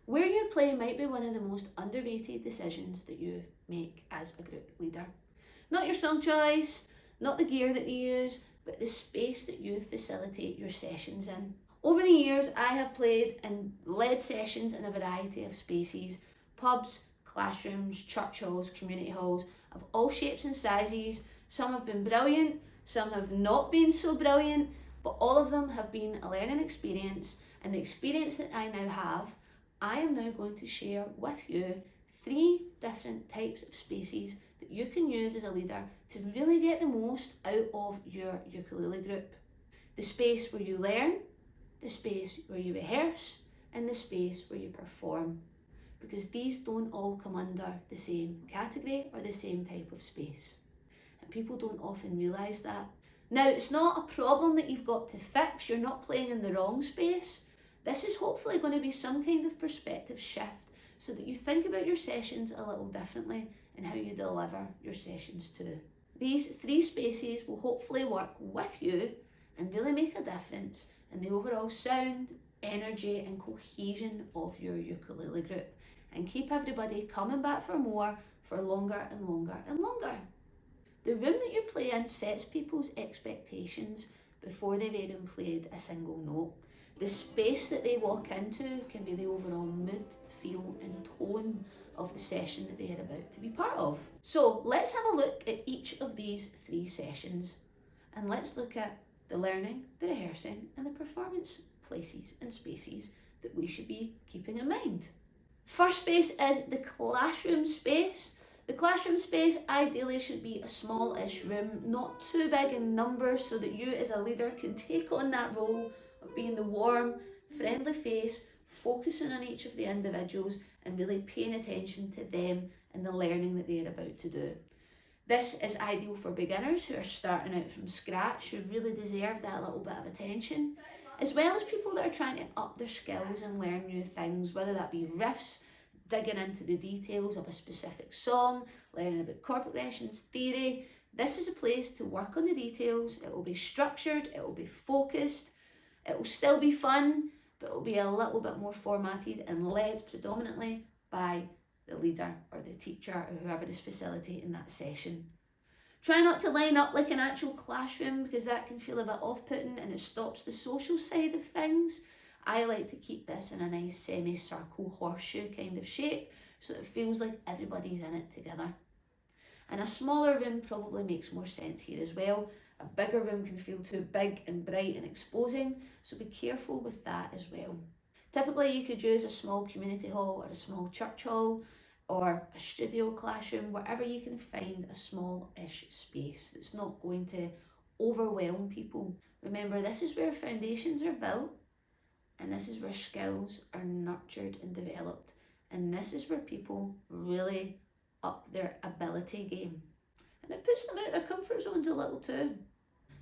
Where you play might be one of the most underrated decisions that you make as a group leader. Not your song choice, not the gear that you use, but the space that you facilitate your sessions in. Over the years, I have played and led sessions in a variety of spaces: pubs, classrooms, church halls, community halls, of all shapes and sizes. Some have been brilliant, some have not been so brilliant, but all of them have been a learning experience, and the experience that I now have, I am now going to share with you 3 different types of spaces that you can use as a leader to really get the most out of your ukulele group. The space where you learn, the space where you rehearse, and the space where you perform. Because these don't all come under the same category or the same type of space. And people don't often realise that. Now, it's not a problem that you've got to fix. You're not playing in the wrong space. This is hopefully going to be some kind of perspective shift so that you think about your sessions a little differently and how you deliver your sessions too. These 3 spaces will hopefully work with you and really make a difference in the overall sound, energy and cohesion of your ukulele group, and keep everybody coming back for more for longer and longer and longer. The room that you play in sets people's expectations before they've even played a single note. The space that they walk into can be the overall mood, feel and tone of the session that they are about to be part of. So let's have a look at each of these 3 sessions, and let's look at the learning, the rehearsing and the performance places and spaces that we should be keeping in mind. First space is the classroom space. The classroom space ideally should be a small-ish room, not too big in numbers, so that you as a leader can take on that role of being the warm, friendly face, focusing on each of the individuals and really paying attention to them and the learning that they are about to do. This is ideal for beginners who are starting out from scratch, who really deserve that little bit of attention, as well as people that are trying to up their skills and learn new things, whether that be riffs, digging into the details of a specific song, learning about chord progressions, theory. This is a place to work on the details. It will be structured, it will be focused, it will still be fun, but it will be a little bit more formatted and led predominantly by the leader or the teacher or whoever is facilitating that session. Try not to line up like an actual classroom, because that can feel a bit off-putting and it stops the social side of things. I like to keep this in a nice semi-circle horseshoe kind of shape so that it feels like everybody's in it together. And a smaller room probably makes more sense here as well. A bigger room can feel too big and bright and exposing, so be careful with that as well. Typically you could use a small community hall or a small church hall or a studio classroom, wherever you can find a small-ish space that's not going to overwhelm people. Remember, this is where foundations are built, and this is where skills are nurtured and developed, and this is where people really up their ability game, and it puts them out of their comfort zones a little too.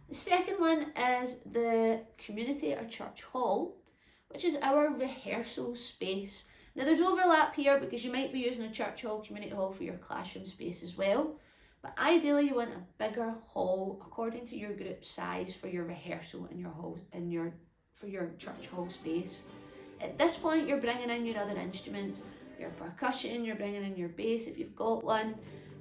The second one is the community or church hall, which is our rehearsal space. Now there's overlap here because you might be using a church hall, community hall for your classroom space as well, but ideally you want a bigger hall according to your group size for your rehearsal in your hall, for your church hall space. At this point you're bringing in your other instruments, your percussion, you're bringing in your bass if you've got one,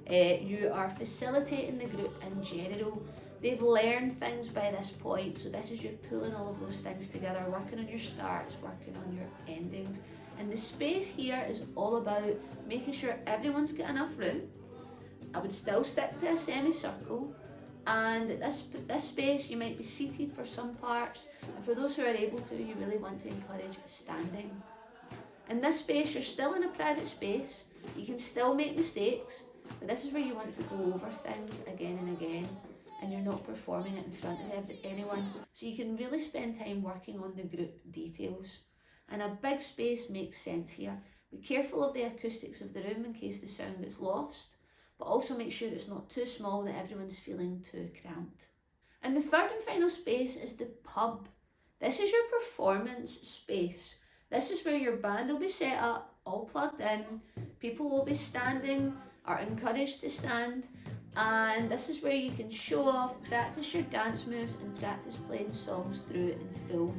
you are facilitating the group in general. They've learned things by this point, so this is you pulling all of those things together, working on your starts, working on your endings. And the space here is all about making sure everyone's got enough room. I would still stick to a semicircle, and at this space you might be seated for some parts, and for those who are able to, you really want to encourage standing. In this space you're still in a private space, you can still make mistakes, but this is where you want to go over things again and again, and you're not performing it in front of anyone, so you can really spend time working on the group details. And a big space makes sense here. Be careful of the acoustics of the room in case the sound gets lost, but also make sure it's not too small that everyone's feeling too cramped. And the third and final space is the pub. This is your performance space. This is where your band will be set up, all plugged in, people will be standing, are encouraged to stand, and this is where you can show off, practice your dance moves and practice playing songs through in full.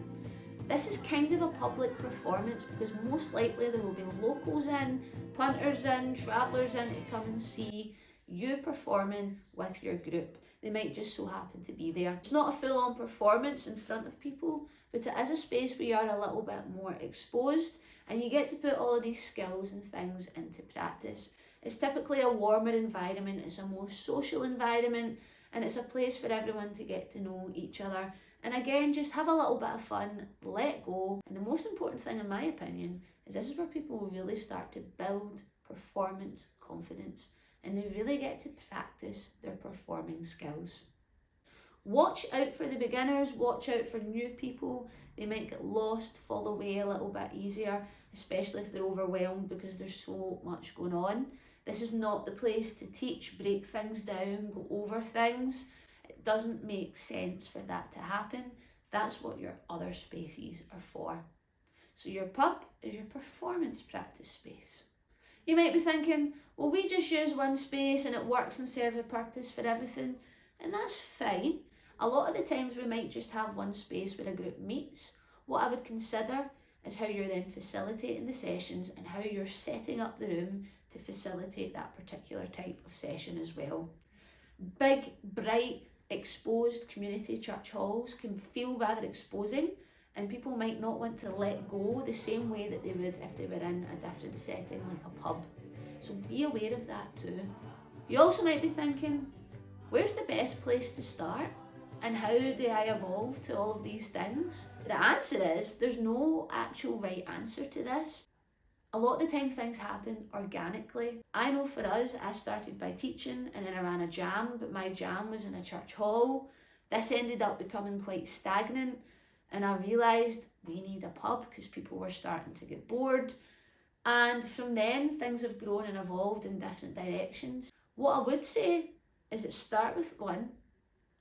This is kind of a public performance because most likely there will be locals in, punters in, travellers in to come and see you performing with your group. They might just so happen to be there. It's not a full-on performance in front of people, but it is a space where you are a little bit more exposed and you get to put all of these skills and things into practice. It's typically a warmer environment, it's a more social environment, and it's a place for everyone to get to know each other. And again, just have a little bit of fun, let go. And the most important thing, in my opinion, is this is where people will really start to build performance confidence and they really get to practice their performing skills. Watch out for the beginners, watch out for new people. They might get lost, fall away a little bit easier, especially if they're overwhelmed because there's so much going on. This is not the place to teach, break things down, go over things. It doesn't make sense for that to happen. That's what your other spaces are for. So your pub is your performance practice space. You might be thinking, well, we just use one space and it works and serves a purpose for everything. And that's fine. A lot of the times we might just have one space where a group meets. What I would consider is how you're then facilitating the sessions and how you're setting up the room to facilitate that particular type of session as well. Big, bright, exposed community church halls can feel rather exposing and people might not want to let go the same way that they would if they were in a different setting like a pub. So be aware of that too. You also might be thinking, where's the best place to start? And how do I evolve to all of these things? The answer is there's no actual right answer to this. A lot of the time things happen organically. I know for us, I started by teaching and then I ran a jam, but my jam was in a church hall. This ended up becoming quite stagnant and I realised we need a pub because people were starting to get bored. And from then, things have grown and evolved in different directions. What I would say is that start with one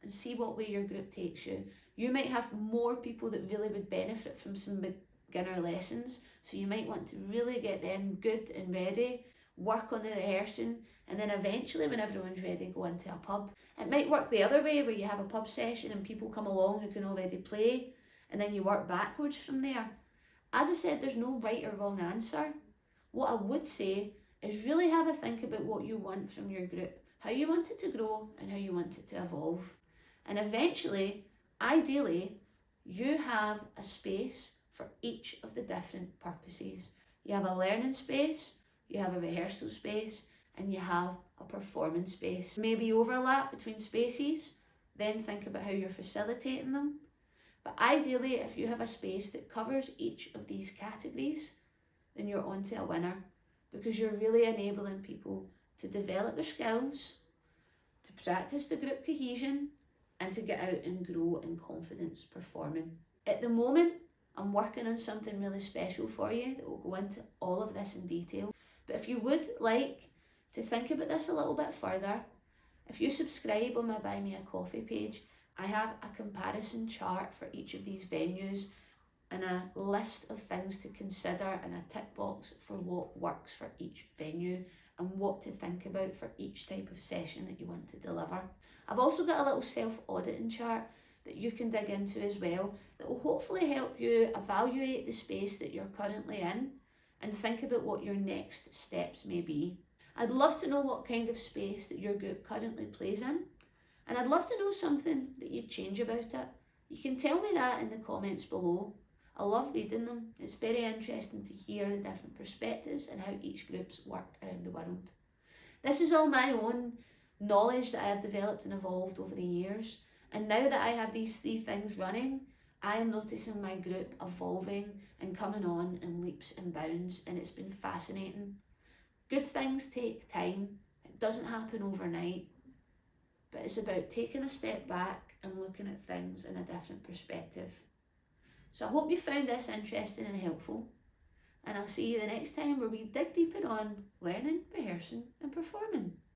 and see what way your group takes you. You might have more people that really would benefit from some beginner lessons, so you might want to really get them good and ready, work on the rehearsing, and then eventually when everyone's ready, go into a pub. It might work the other way where you have a pub session and people come along who can already play, and then you work backwards from there. As I said, there's no right or wrong answer. What I would say is really have a think about what you want from your group, how you want it to grow and how you want it to evolve. And eventually, ideally, you have a space for each of the different purposes. You have a learning space, you have a rehearsal space, and you have a performance space. Maybe overlap between spaces, then think about how you're facilitating them. But ideally, if you have a space that covers each of these categories, then you're onto a winner because you're really enabling people to develop their skills, to practice the group cohesion, and to get out and grow in confidence performing. At the moment, I'm working on something really special for you that will go into all of this in detail. But if you would like to think about this a little bit further, if you subscribe on my Buy Me a Coffee page, I have a comparison chart for each of these venues and a list of things to consider and a tick box for what works for each venue and what to think about for each type of session that you want to deliver. I've also got a little self-auditing chart that you can dig into as well that will hopefully help you evaluate the space that you're currently in and think about what your next steps may be. I'd love to know what kind of space that your group currently plays in, and I'd love to know something that you'd change about it. You can tell me that in the comments below. I love reading them. It's very interesting to hear the different perspectives and how each group's work around the world. This is all my own knowledge that I have developed and evolved over the years. And now that I have these 3 things running, I am noticing my group evolving and coming on in leaps and bounds, and it's been fascinating. Good things take time. It doesn't happen overnight, but it's about taking a step back and looking at things in a different perspective. So I hope you found this interesting and helpful, and I'll see you the next time where we dig deeper on learning, rehearsing and performing.